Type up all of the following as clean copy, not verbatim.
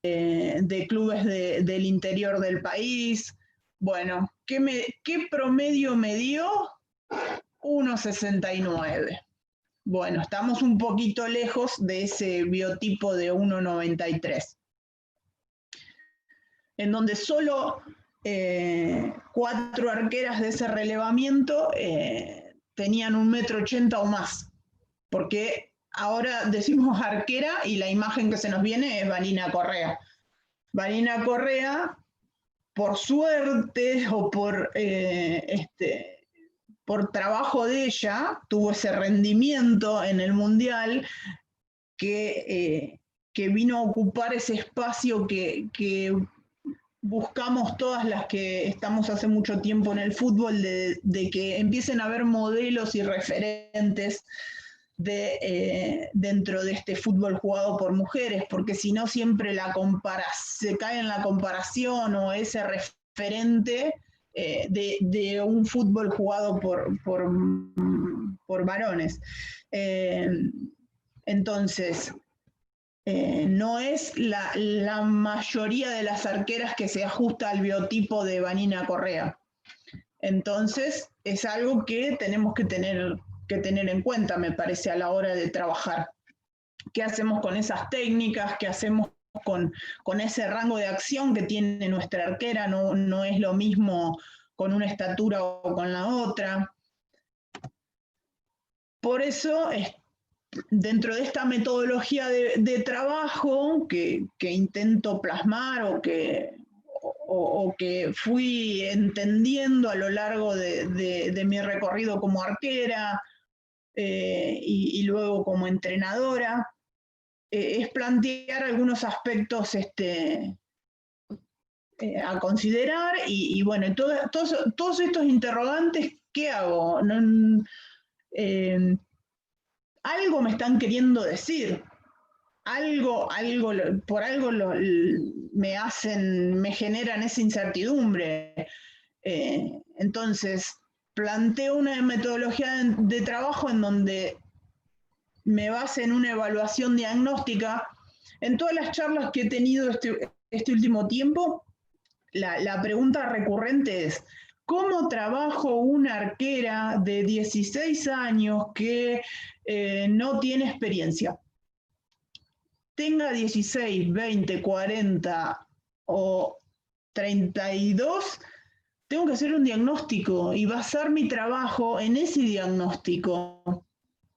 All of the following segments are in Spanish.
de clubes del interior del país. Bueno, ¿qué promedio me dio? 1,69. Bueno, estamos un poquito lejos de ese biotipo de 1,93, en donde solo 4 arqueras de ese relevamiento tenían 1,80 m o más, porque ahora decimos arquera y la imagen que se nos viene es Vanina Correa. Vanina Correa, por suerte o por trabajo de ella, tuvo ese rendimiento en el Mundial que vino a ocupar ese espacio que buscamos todas las que estamos hace mucho tiempo en el fútbol, de que empiecen a haber modelos y referentes dentro de este fútbol jugado por mujeres, porque si no siempre se cae en la comparación o ese referente de un fútbol jugado por varones. Entonces, no es la mayoría de las arqueras que se ajusta al biotipo de Vanina Correa. Entonces, es algo que tenemos que tener en cuenta, me parece, a la hora de trabajar. ¿Qué hacemos con esas técnicas? ¿Qué hacemos con ese rango de acción que tiene nuestra arquera? No es lo mismo con una estatura o con la otra. Por eso, dentro de esta metodología de trabajo que intento plasmar o que fui entendiendo a lo largo de mi recorrido como arquera y luego como entrenadora, es plantear algunos aspectos a considerar y bueno, todos estos interrogantes, ¿qué hago? Algo me están queriendo decir, por algo me generan esa incertidumbre. Entonces, planteo una metodología de trabajo en donde me base en una evaluación diagnóstica. En todas las charlas que he tenido este último tiempo, la pregunta recurrente es: ¿cómo trabajo una arquera de 16 años que no tiene experiencia? Tenga 16, 20, 40 o 32, tengo que hacer un diagnóstico y basar mi trabajo en ese diagnóstico.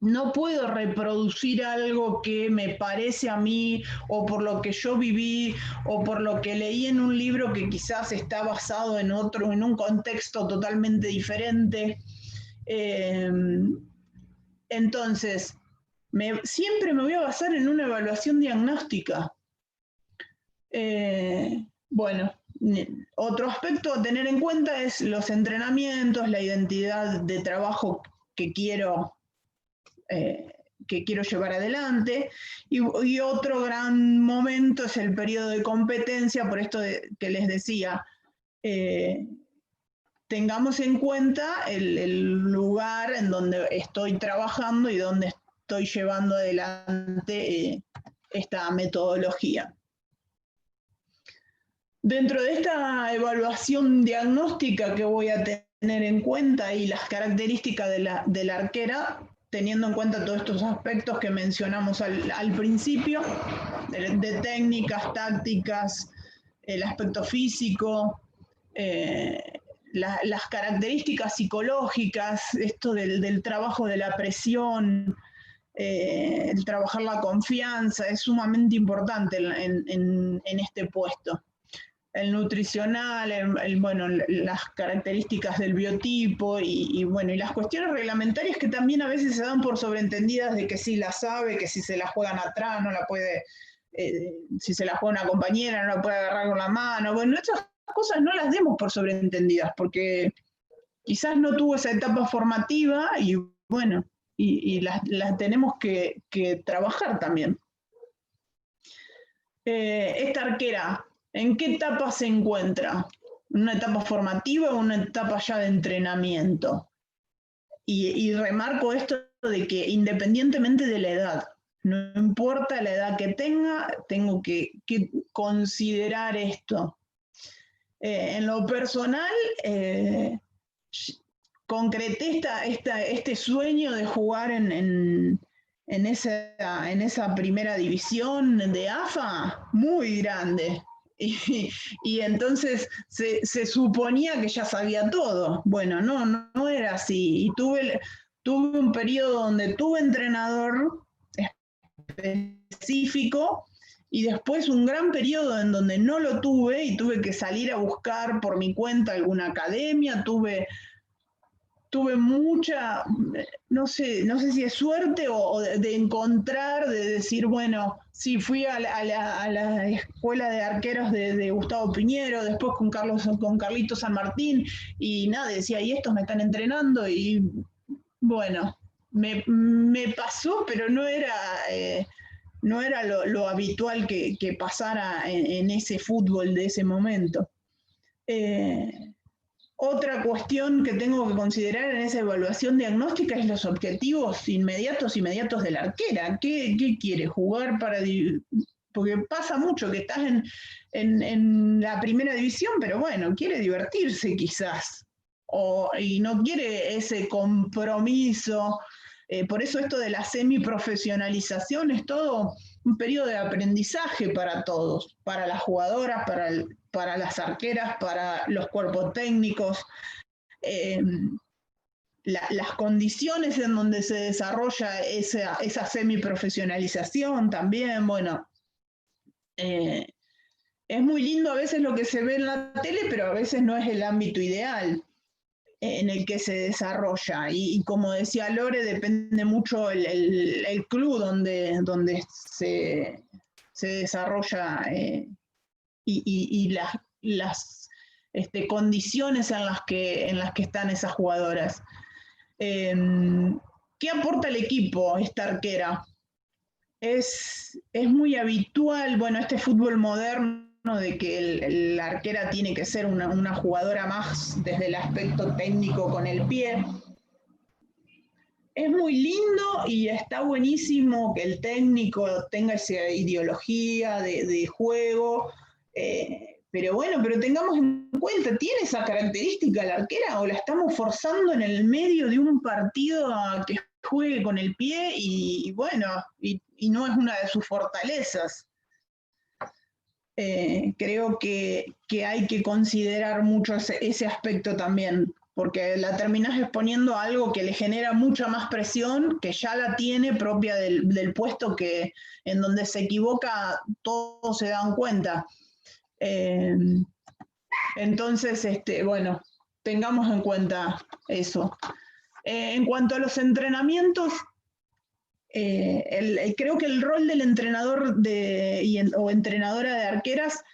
No puedo reproducir algo que me parece a mí o por lo que yo viví o por lo que leí en un libro que quizás está basado en un contexto totalmente diferente. Entonces, siempre me voy a basar en una evaluación diagnóstica. Bueno, otro aspecto a tener en cuenta es los entrenamientos, la identidad de trabajo que quiero llevar adelante, y otro gran momento es el periodo de competencia, por esto que les decía, tengamos en cuenta el lugar en donde estoy trabajando y donde estoy llevando adelante esta metodología. Dentro de esta evaluación diagnóstica que voy a tener en cuenta y las características de la arquera, teniendo en cuenta todos estos aspectos que mencionamos al principio, de técnicas, tácticas, el aspecto físico, las características psicológicas, esto del trabajo de la presión, el trabajar la confianza, es sumamente importante en este puesto. El nutricional, bueno, las características del biotipo y las cuestiones reglamentarias que también a veces se dan por sobreentendidas, de que sí la sabe, que si se la juegan atrás no la puede, si se la juega una compañera no la puede agarrar con la mano. Bueno, esas cosas no las demos por sobreentendidas, porque quizás no tuvo esa etapa formativa y bueno, y las tenemos que trabajar también. Esta arquera, ¿en qué etapa se encuentra? ¿Una etapa formativa o una etapa ya de entrenamiento? Y remarco esto de que independientemente de la edad, No importa la edad que tenga, tengo que considerar esto. En lo personal, concreté este sueño de jugar en esa primera división de AFA muy grande. Y entonces se suponía que ya sabía todo. Bueno, no era así. Y tuve un periodo donde tuve entrenador específico y después un gran periodo en donde no lo tuve y tuve que salir a buscar por mi cuenta alguna academia, tuve mucha, no sé si es suerte o de encontrar, de decir, bueno, sí, fui a la escuela de arqueros de Gustavo Piñero, después con Carlito San Martín, y nada, decía, y estos me están entrenando, y bueno, me pasó, pero no era lo habitual que pasara en ese fútbol de ese momento. Otra cuestión que tengo que considerar en esa evaluación diagnóstica es los objetivos inmediatos de la arquera. ¿Qué quiere? ¿Jugar para...? Porque pasa mucho que estás en la primera división, pero bueno, quiere divertirse quizás. Y no quiere ese compromiso. Por eso esto de la semiprofesionalización es todo un periodo de aprendizaje para todos, para las jugadoras, para las arqueras, para los cuerpos técnicos, las condiciones en donde se desarrolla esa semiprofesionalización también, bueno, es muy lindo a veces lo que se ve en la tele, pero a veces no es el ámbito ideal en el que se desarrolla. Y como decía Lore, depende mucho el club donde se desarrolla y las condiciones en las que están esas jugadoras. ¿Qué aporta el equipo esta arquera? Es muy habitual, bueno, este fútbol moderno de que la arquera tiene que ser una jugadora más desde el aspecto técnico con el pie. Es muy lindo y está buenísimo que el técnico tenga esa ideología de juego, pero bueno, pero tengamos en cuenta, ¿tiene esa característica la arquera o la estamos forzando en el medio de un partido a que juegue con el pie y bueno, y no es una de sus fortalezas? Creo que hay que considerar mucho ese aspecto también, porque la terminás exponiendo a algo que le genera mucha más presión, que ya la tiene propia del puesto que en donde se equivoca todos se dan cuenta. Entonces, bueno, tengamos en cuenta eso. En cuanto a los entrenamientos, creo que el rol del entrenador o entrenadora de arqueras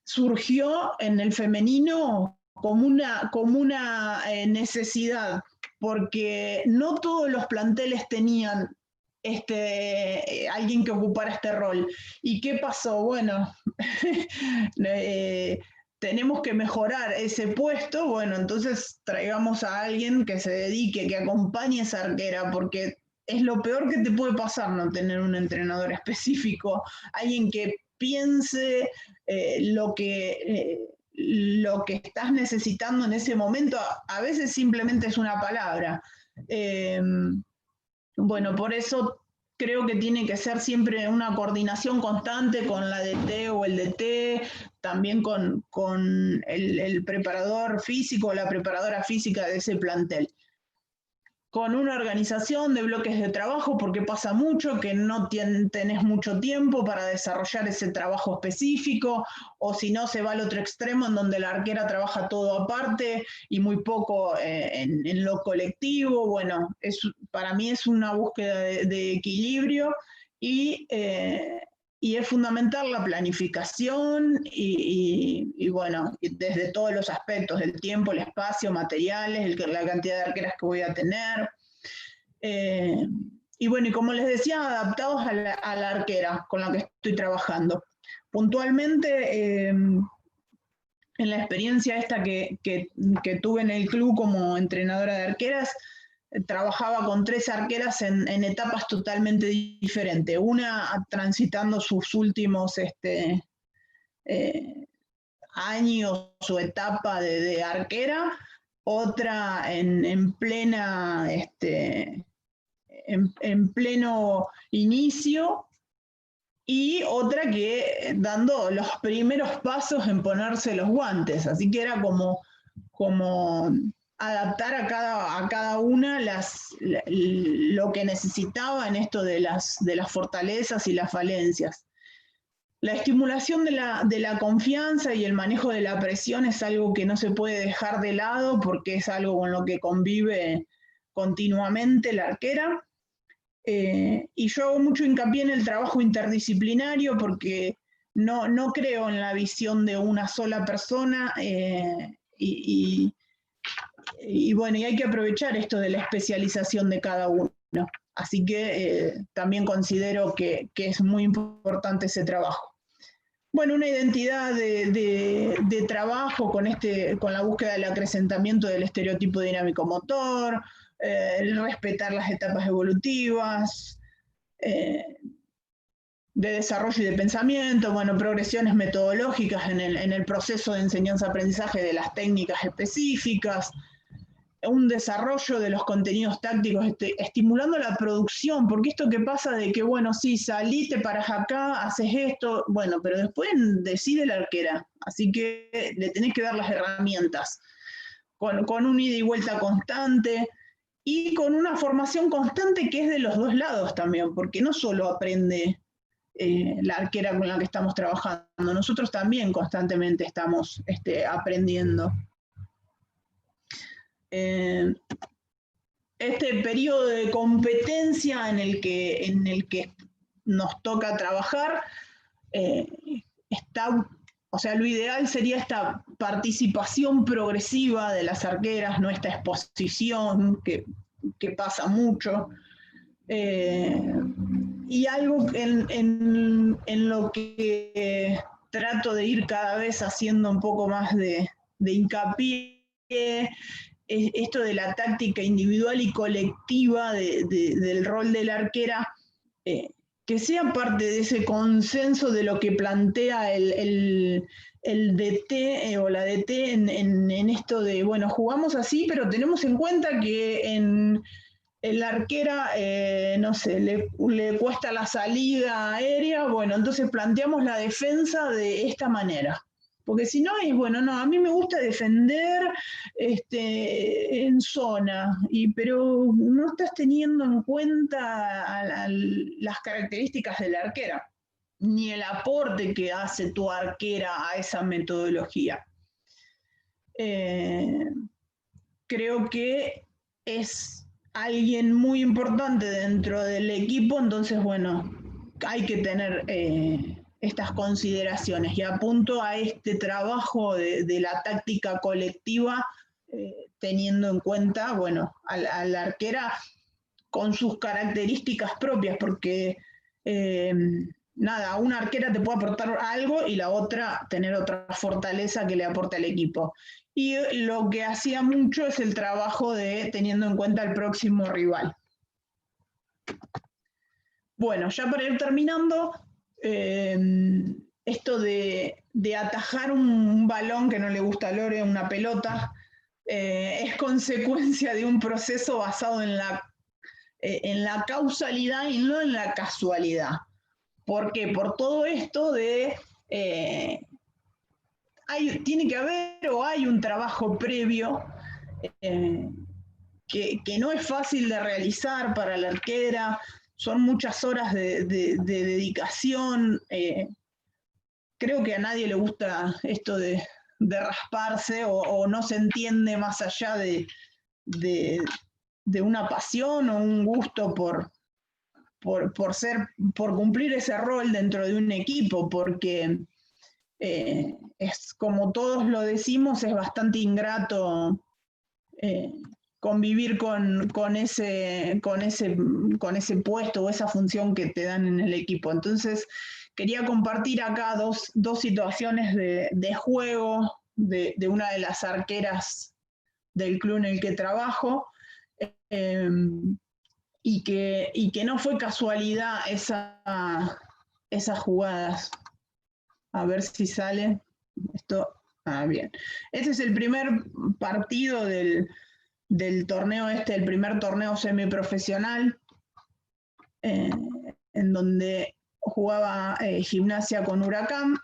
surgió en el femenino como una necesidad, porque no todos los planteles tenían alguien que ocupara este rol. ¿Y qué pasó? Bueno, tenemos que mejorar ese puesto, bueno, entonces traigamos a alguien que se dedique, que acompañe a esa arquera, porque es lo peor que te puede pasar no tener un entrenador específico, alguien que piense lo que estás necesitando en ese momento. A veces simplemente es una palabra. Bueno, por eso creo que tiene que ser siempre una coordinación constante con la DT o el DT, también con el preparador físico o la preparadora física de ese plantel. Con una organización de bloques de trabajo, porque pasa mucho que no tenés mucho tiempo para desarrollar ese trabajo específico, o si no se va al otro extremo en donde la arquera trabaja todo aparte y muy poco en lo colectivo. Bueno, para mí es una búsqueda de equilibrio y es fundamental la planificación y bueno, desde todos los aspectos, el tiempo, el espacio, materiales, la cantidad de arqueras que voy a tener. Y bueno, y como les decía, adaptados a la arquera con la que estoy trabajando. Puntualmente, en la experiencia esta que tuve en el club como entrenadora de arqueras, trabajaba con 3 arqueras en etapas totalmente diferentes. Una transitando sus últimos años o etapa de arquera, otra en plena, en pleno inicio, y otra que dando los primeros pasos en ponerse los guantes. Así que era como adaptar a cada una lo que necesitaba en esto de las fortalezas y las falencias. La estimulación de la confianza y el manejo de la presión es algo que no se puede dejar de lado porque es algo con lo que convive continuamente la arquera. Y yo hago mucho hincapié en el trabajo interdisciplinario porque no creo en la visión de una sola persona y bueno, y hay que aprovechar esto de la especialización de cada uno. Así que también considero que es muy importante ese trabajo. Bueno, una identidad de trabajo con la búsqueda del acrecentamiento del estereotipo dinámico motor, el respetar las etapas evolutivas, de desarrollo y de pensamiento, bueno, progresiones metodológicas en el proceso de enseñanza-aprendizaje de las técnicas específicas, un desarrollo de los contenidos tácticos, estimulando la producción, porque esto que pasa de que, bueno, sí, saliste para acá, haces esto, bueno, pero después decide la arquera, así que le tenés que dar las herramientas, con un ida y vuelta constante, y con una formación constante que es de los dos lados también, porque no solo aprende la arquera con la que estamos trabajando, nosotros también constantemente estamos aprendiendo. Este periodo de competencia en el que nos toca trabajar, o sea, lo ideal sería esta participación progresiva de las arqueras, no esta exposición que pasa mucho, y algo en lo que trato de ir cada vez haciendo un poco más de hincapié, esto de la táctica individual y colectiva del rol de la arquera, que sea parte de ese consenso de lo que plantea el DT o la DT en esto de, bueno, jugamos así, pero tenemos en cuenta que en la arquera, no sé, le cuesta la salida aérea, bueno, entonces planteamos la defensa de esta manera. Porque si no es, bueno, no, a mí me gusta defender en zona, pero no estás teniendo en cuenta las características de la arquera, ni el aporte que hace tu arquera a esa metodología. Creo que es alguien muy importante dentro del equipo, entonces, bueno, hay que tener estas consideraciones y apunto a este trabajo de la táctica colectiva, teniendo en cuenta, bueno, a la arquera con sus características propias, porque nada, una arquera te puede aportar algo y la otra tener otra fortaleza que le aporte al equipo. Y lo que hacía mucho es el trabajo de teniendo en cuenta el próximo rival. Bueno, ya para ir terminando, esto de atajar un balón que no le gusta a Lore, una pelota, es consecuencia de un proceso basado en la causalidad y no en la casualidad. ¿Por qué? Por todo esto de... tiene que haber o hay un trabajo previo que no es fácil de realizar para la arquera, son muchas horas de dedicación. Creo que a nadie le gusta esto de rasparse o no se entiende más allá de una pasión o un gusto por cumplir ese rol dentro de un equipo, porque es como todos lo decimos, es bastante ingrato convivir con ese puesto o esa función que te dan en el equipo. Entonces, quería compartir acá dos situaciones de juego de una de las arqueras del club en el que trabajo, y que no fue casualidad esas jugadas. A ver si sale esto. Bien. Este es el primer partido del torneo el primer torneo semiprofesional, en donde jugaba Gimnasia con Huracán.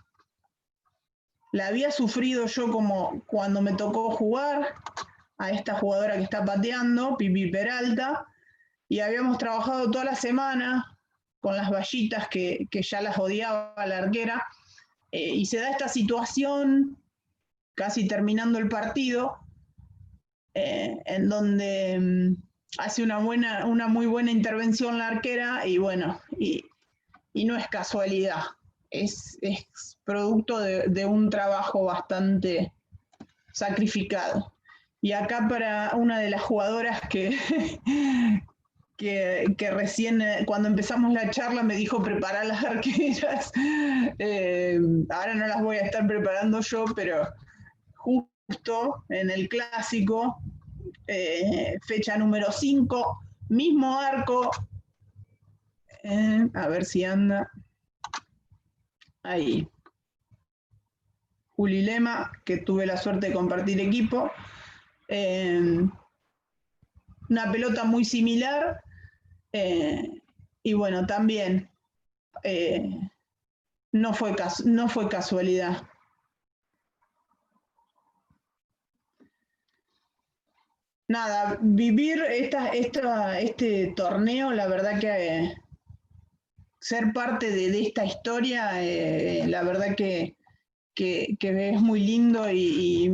La había sufrido yo como cuando me tocó jugar a esta jugadora que está pateando, Pipi Peralta, y habíamos trabajado toda la semana con las vallitas que ya las odiaba la arquera, y se da esta situación casi terminando el partido, en donde hace una muy buena intervención la arquera, y bueno, y no es casualidad, es producto de un trabajo bastante sacrificado. Y acá para una de las jugadoras que recién, cuando empezamos la charla, me dijo preparar las arqueras. Ahora no las voy a estar preparando yo, pero justo en el clásico, fecha número 5, mismo arco. A ver si anda. Ahí. Juli Lema, que tuve la suerte de compartir equipo. Una pelota muy similar. Y bueno, también no fue casualidad. Nada, vivir este torneo, la verdad que ser parte de esta historia, la verdad que es muy lindo y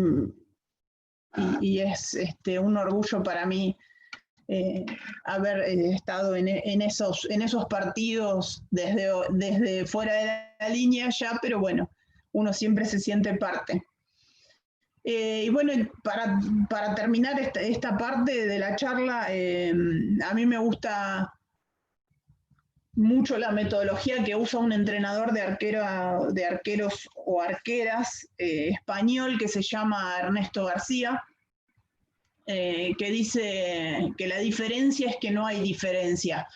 es un orgullo para mí haber estado en esos partidos desde fuera de la línea ya, pero bueno, uno siempre se siente parte. Y bueno, para terminar esta parte de la charla, a mí me gusta mucho la metodología que usa un entrenador de arqueros o arqueras español que se llama Ernesto García, que dice que la diferencia es que no hay diferencia.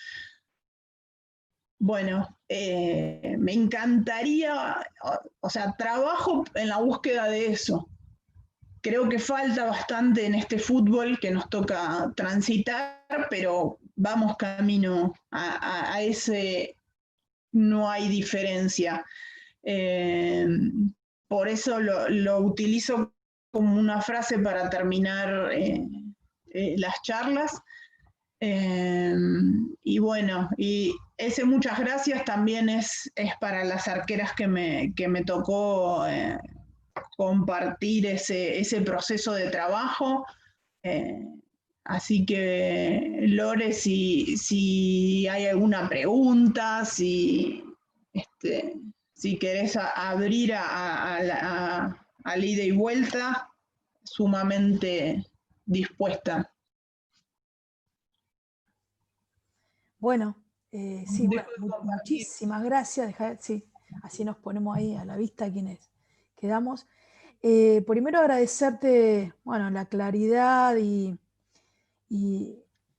Bueno, me encantaría, o sea, trabajo en la búsqueda de eso. Creo que falta bastante en este fútbol que nos toca transitar, pero vamos camino a ese no hay diferencia. Por eso lo utilizo como una frase para terminar las charlas. Y bueno, y ese muchas gracias también es para las arqueras que me tocó compartir ese proceso de trabajo. Así que, Lore, si hay alguna pregunta, si querés abrir al ida y vuelta, sumamente dispuesta. Bueno, sí, bueno, muchísimas gracias. Sí, así nos ponemos ahí a la vista quienes quedamos. Primero agradecerte, bueno, la claridad y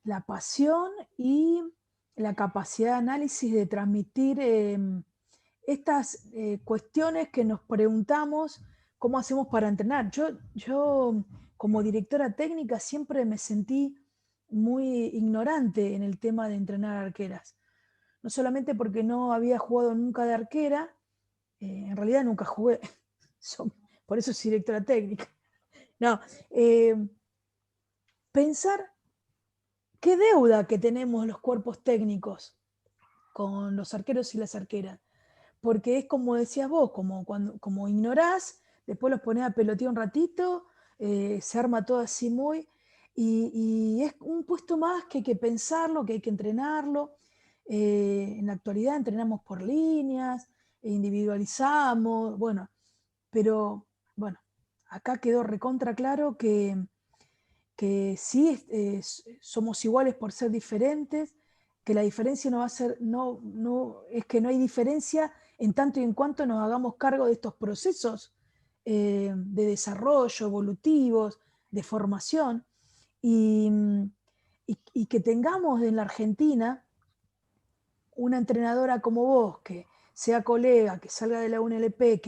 la pasión y la capacidad de análisis de transmitir estas cuestiones que nos preguntamos cómo hacemos para entrenar. Yo como directora técnica siempre me sentí muy ignorante en el tema de entrenar arqueras. No solamente porque no había jugado nunca de arquera, en realidad nunca jugué, por eso soy directora técnica. No, pensar qué deuda que tenemos los cuerpos técnicos con los arqueros y las arqueras. Porque es como decías vos, como ignorás, después los ponés a pelotear un ratito, se arma todo así muy... Y es un puesto más que hay que pensarlo, que hay que entrenarlo. En la actualidad entrenamos por líneas, individualizamos, bueno, pero bueno, acá quedó recontra claro que sí somos iguales por ser diferentes, que la diferencia no va a ser, es que no hay diferencia en tanto y en cuanto nos hagamos cargo de estos procesos de desarrollo, evolutivos, de formación. Y y que tengamos en la Argentina una entrenadora como vos, que sea colega, que salga de la UNLP,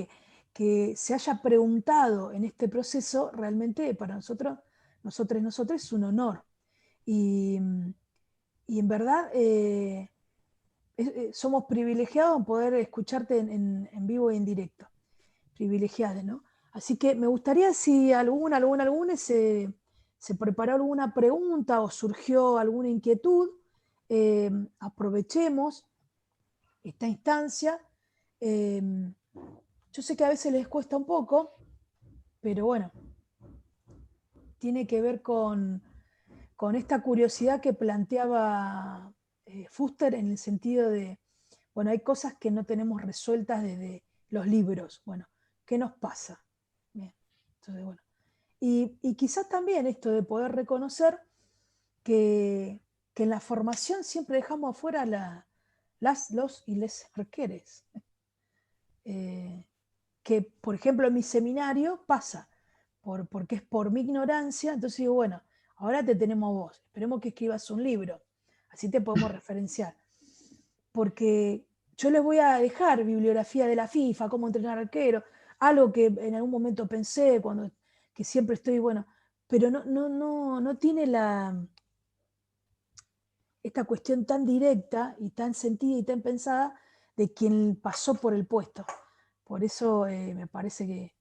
que se haya preguntado en este proceso, realmente para nosotros es un honor. Y en verdad somos privilegiados en poder escucharte en vivo y en directo. Privilegiados, ¿no? Así que me gustaría si alguna se preparó alguna pregunta o surgió alguna inquietud, aprovechemos esta instancia. Yo sé que a veces les cuesta un poco, pero bueno, tiene que ver con esta curiosidad que planteaba Fuster en el sentido de, bueno, hay cosas que no tenemos resueltas desde los libros. Bueno, ¿qué nos pasa? Bien. Entonces, bueno. Y quizás también esto de poder reconocer que en la formación siempre dejamos afuera los y les arqueres. Que, por ejemplo, en mi seminario pasa, porque es por mi ignorancia, entonces digo, bueno, ahora te tenemos a vos, esperemos que escribas un libro, así te podemos referenciar. Porque yo les voy a dejar bibliografía de la FIFA, cómo entrenar arquero, algo que en algún momento pensé, que siempre estoy, bueno, pero no tiene esta cuestión tan directa y tan sentida y tan pensada de quien pasó por el puesto. Por eso me parece que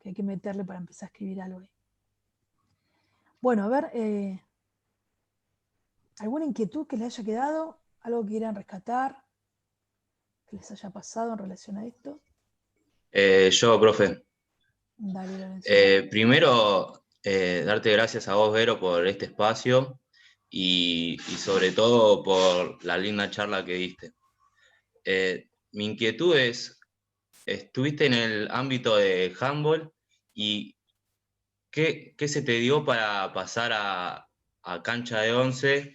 hay que meterle para empezar a escribir algo ahí. Bueno, a ver, ¿alguna inquietud que les haya quedado? ¿Algo que quieran rescatar? ¿Que les haya pasado en relación a esto? Yo, profe. Dale, Lorenzo. Primero, darte gracias a vos, Vero, por este espacio y sobre todo por la linda charla que diste. Mi inquietud es, estuviste en el ámbito de handball y ¿qué se te dio para pasar a cancha de 11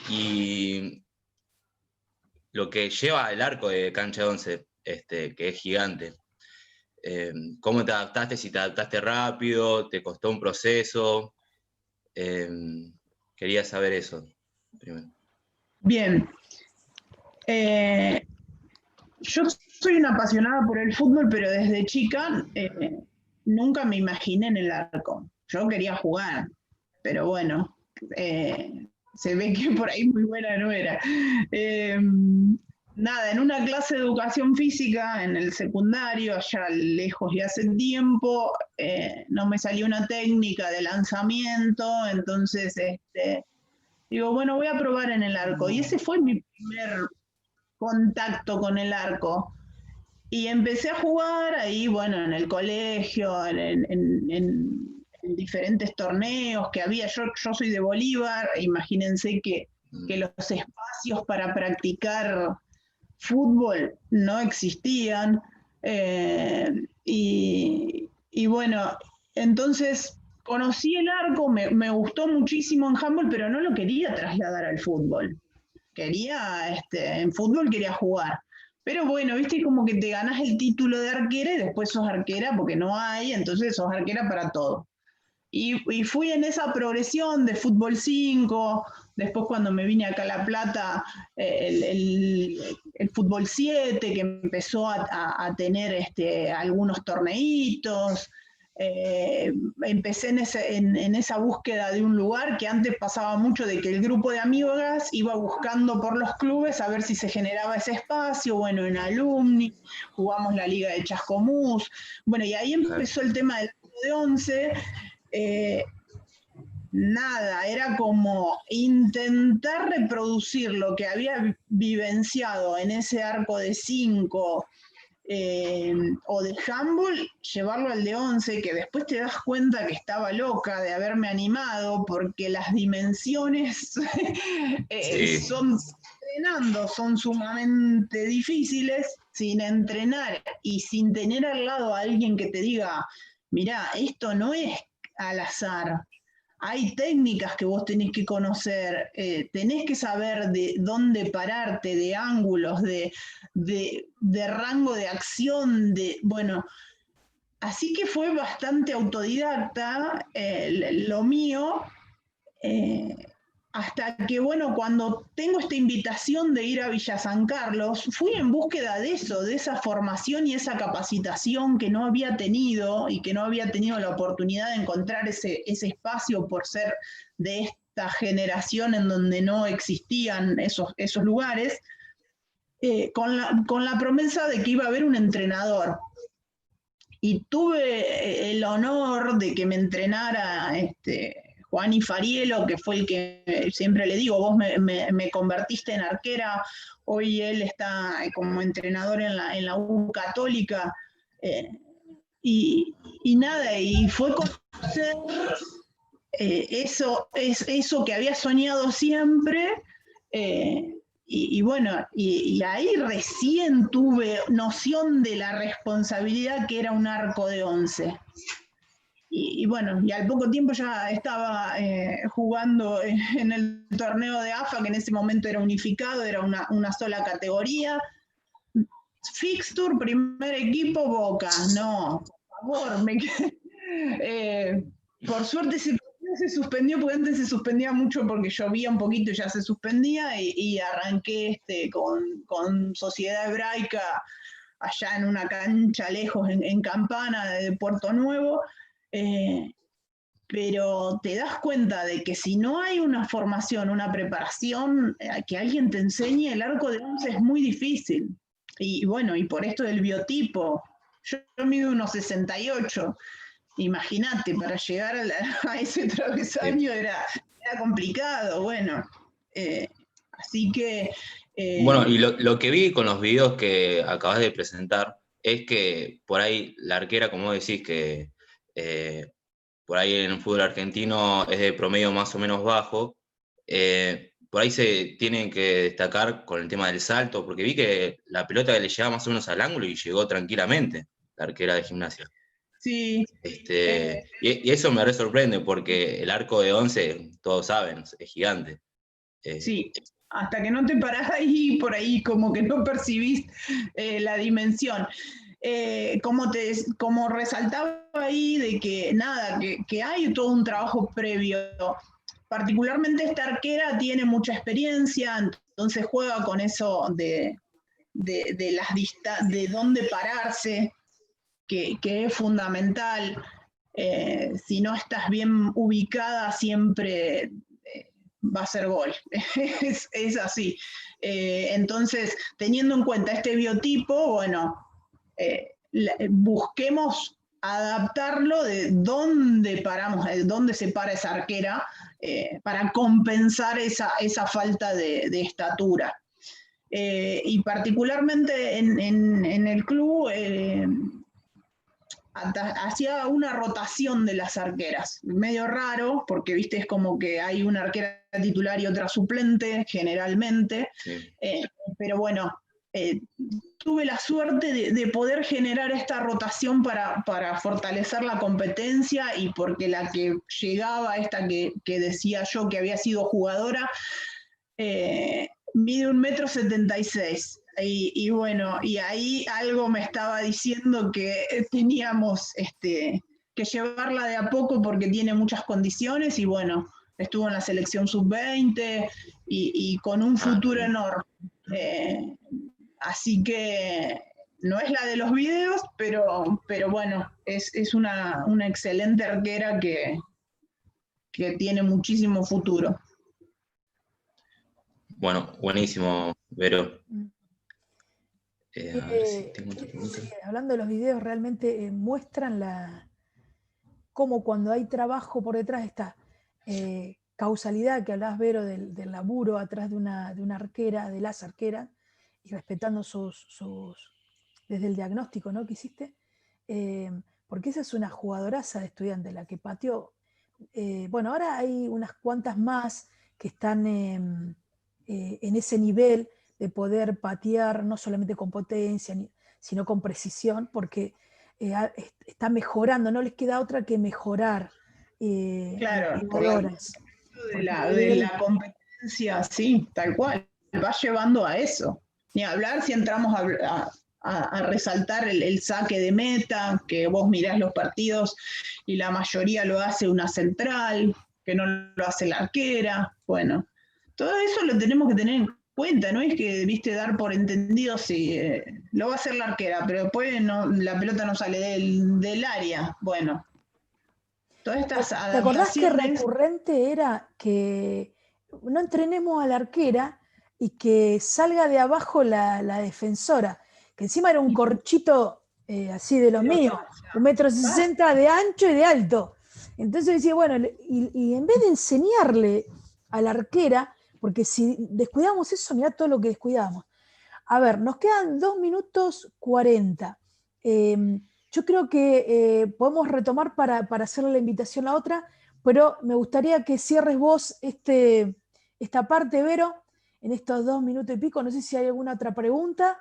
y lo que lleva el arco de cancha de 11, que es gigante? ¿Cómo te adaptaste? Si te adaptaste rápido, te costó un proceso. Quería saber eso primero. Bien. Yo soy una apasionada por el fútbol, pero desde chica nunca me imaginé en el arco. Yo quería jugar, pero bueno, se ve que por ahí muy buena no era. Nada, en una clase de educación física en el secundario, allá lejos y hace tiempo, no me salió una técnica de lanzamiento, entonces digo, bueno, voy a probar en el arco. Y ese fue mi primer contacto con el arco. Y empecé a jugar ahí, bueno, en el colegio, en diferentes torneos que había. Yo soy de Bolívar, imagínense que los espacios para practicar fútbol no existían. Y bueno, entonces conocí el arco, me gustó muchísimo en handball, pero no lo quería trasladar al fútbol. En fútbol quería jugar. Pero bueno, viste, como que te ganas el título de arquera y después sos arquera porque no hay, entonces sos arquera para todo. Y fui en esa progresión de fútbol 5, después cuando me vine acá a La Plata, el fútbol 7, que empezó a tener algunos torneitos. Empecé en esa búsqueda de un lugar que antes pasaba mucho de que el grupo de amigas iba buscando por los clubes a ver si se generaba ese espacio. Bueno, en Alumni jugamos la Liga de Chascomús. Bueno, y ahí empezó el tema del de 11. Nada, era como intentar reproducir lo que había vivenciado en ese arco de 5 o de handball, llevarlo al de 11, que después te das cuenta que estaba loca de haberme animado porque las dimensiones son sumamente difíciles. Sin entrenar y sin tener al lado a alguien que te diga, mirá, esto no es al azar. Hay técnicas que vos tenés que conocer, tenés que saber de dónde pararte, de ángulos, de rango de acción, bueno, así que fue bastante autodidacta lo mío, hasta que, bueno, cuando tengo esta invitación de ir a Villa San Carlos, fui en búsqueda de eso, de esa formación y esa capacitación que no había tenido y que no había tenido la oportunidad de encontrar ese espacio por ser de esta generación en donde no existían esos lugares, con la promesa de que iba a haber un entrenador. Y tuve el honor de que me entrenara Juan Farielo, que fue el que siempre le digo, vos me convertiste en arquera, hoy él está como entrenador en la U Católica, y nada, y fue conocer eso que había soñado siempre, y bueno, y ahí recién tuve noción de la responsabilidad que era un arco de 11. Y bueno, y al poco tiempo ya estaba jugando en el torneo de AFA, que en ese momento era unificado, era una sola categoría. Fixture, primer equipo, Boca. No, por favor, por suerte se suspendió, porque antes se suspendía mucho porque llovía un poquito y ya se suspendía, y arranqué con Sociedad Hebraica allá en una cancha lejos, en Campana, de Puerto Nuevo. Pero te das cuenta de que si no hay una formación, una preparación, que alguien te enseñe, el arco de 11 es muy difícil. Y bueno, y por esto del biotipo, yo mido unos 68. Imagínate, para llegar a ese travesaño era complicado, bueno. Así que... Bueno, y lo que vi con los videos que acabas de presentar es que por ahí la arquera, como decís, que por ahí en el fútbol argentino es de promedio más o menos bajo, por ahí se tienen que destacar con el tema del salto, porque vi que la pelota le llegaba más o menos al ángulo y llegó tranquilamente la arquera de Gimnasia. Sí. Y eso me re sorprende, porque el arco de 11, todos saben, es gigante. Sí, hasta que no te parás ahí, por ahí como que no percibís la dimensión. Como resaltaba ahí de que nada, que hay todo un trabajo previo. Particularmente esta arquera tiene mucha experiencia, entonces juega con eso de dónde pararse, que es fundamental. Si no estás bien ubicada, siempre va a ser gol. es así. Entonces, teniendo en cuenta este biotipo, bueno, busquemos adaptarlo de dónde paramos, de dónde se para esa arquera, para compensar esa falta de estatura. Y particularmente en el club, hacía una rotación de las arqueras, medio raro, porque viste, es como que hay una arquera titular y otra suplente, generalmente, sí. Pero bueno, tuve la suerte de poder generar esta rotación para fortalecer la competencia, y porque la que llegaba, esta que decía yo que había sido jugadora, mide 1,76 m. Y bueno, y ahí algo me estaba diciendo que teníamos que llevarla de a poco, porque tiene muchas condiciones, y bueno, estuvo en la selección sub-20 y con un futuro enorme. Así que no es la de los videos, pero bueno, es una excelente arquera que tiene muchísimo futuro. Bueno, buenísimo, Vero. Hablando de los videos, realmente muestran cómo cuando hay trabajo por detrás, esta causalidad que hablabas, Vero, del laburo atrás de una arquera, de las arqueras, y respetando desde el diagnóstico, ¿no?, que hiciste, porque esa es una jugadoraza de Estudiantes, la que pateó. Bueno, ahora hay unas cuantas más que están en ese nivel de poder patear no solamente con potencia, sino con precisión, porque está mejorando, no les queda otra que mejorar. Claro, de la competencia, sí, tal cual, va llevando a eso. Ni hablar si entramos a resaltar el saque de meta, que vos mirás los partidos y la mayoría lo hace una central, que no lo hace la arquera. Bueno, todo eso lo tenemos que tener en cuenta, no es que, viste, dar por entendido si lo va a hacer la arquera, pero después la pelota no sale del área. Bueno, todas estas ¿Te acordás que adaptaciones. recurrente era que no entrenemos a la arquera y que salga de abajo la defensora? Que encima era un corchito así de los míos, 1,60 m de ancho y de alto. Entonces decía, bueno, y en vez de enseñarle a la arquera, porque si descuidamos eso, mirá todo lo que descuidamos. A ver, nos quedan 2 minutos 40. Yo creo que podemos retomar para hacerle la invitación a otra, pero me gustaría que cierres vos esta parte, Vero, en estos 2 minutos y pico. No sé si hay alguna otra pregunta.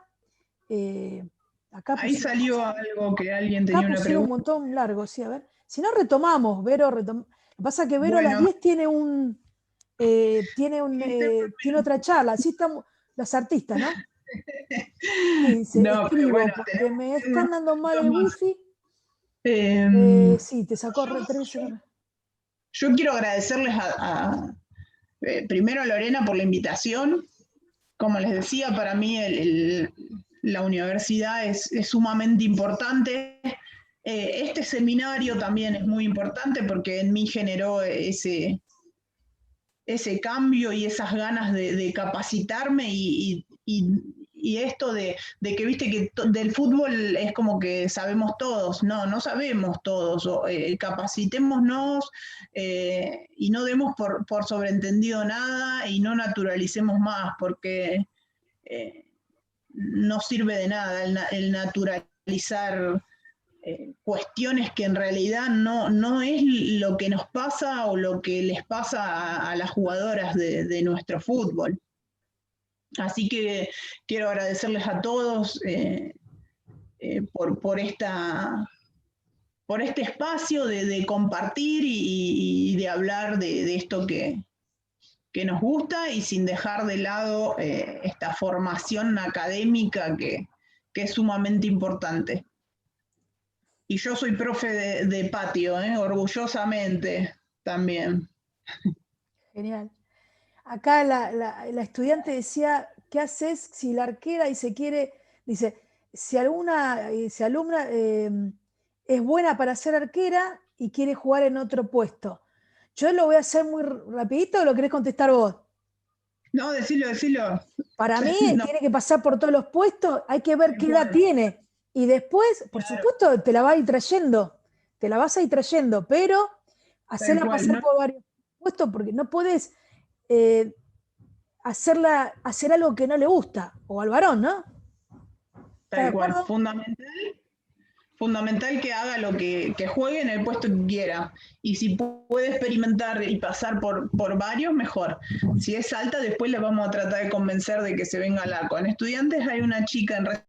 Acá ahí salió algo que alguien tenía una pregunta. Un montón largo, sí, a ver. Si no, retomamos, Vero. Lo que pasa es que Vero a las 10 tiene otra charla. Así estamos los artistas, ¿no? No, escribo, bueno, porque me están dando mal el wifi. Sí, te sacó 3 segundos. Yo quiero agradecerles primero a Lorena por la invitación. Como les decía, para mí la universidad es sumamente importante. Este seminario también es muy importante porque en mí generó ese cambio y esas ganas de capacitarme y esto de que, viste, que del fútbol es como que sabemos todos. No sabemos todos. Capacitémonos y no demos por sobreentendido nada y no naturalicemos más, porque no sirve de nada el naturalizar cuestiones que en realidad no es lo que nos pasa o lo que les pasa a las jugadoras de nuestro fútbol. Así que quiero agradecerles a todos por este espacio de compartir y de hablar de esto que nos gusta, y sin dejar de lado esta formación académica que es sumamente importante. Y yo soy profe de patio, orgullosamente también. Genial. Acá la estudiante decía, ¿qué haces si la arquera dice, si alumna es buena para ser arquera y quiere jugar en otro puesto? Yo lo voy a hacer muy rapidito, ¿o lo querés contestar vos? No, decilo. Para mí tiene que pasar por todos los puestos, hay que ver qué edad tiene. Y después, por supuesto, te la vas a ir trayendo, pero hacerla pasar por varios puestos, porque no podés hacer algo que no le gusta, o al varón, ¿no? Tal cual, fundamental que haga lo que juegue en el puesto que quiera. Y si puede experimentar y pasar por varios, mejor. Si es alta, después la vamos a tratar de convencer de que se venga al arco. En Estudiantes hay una chica en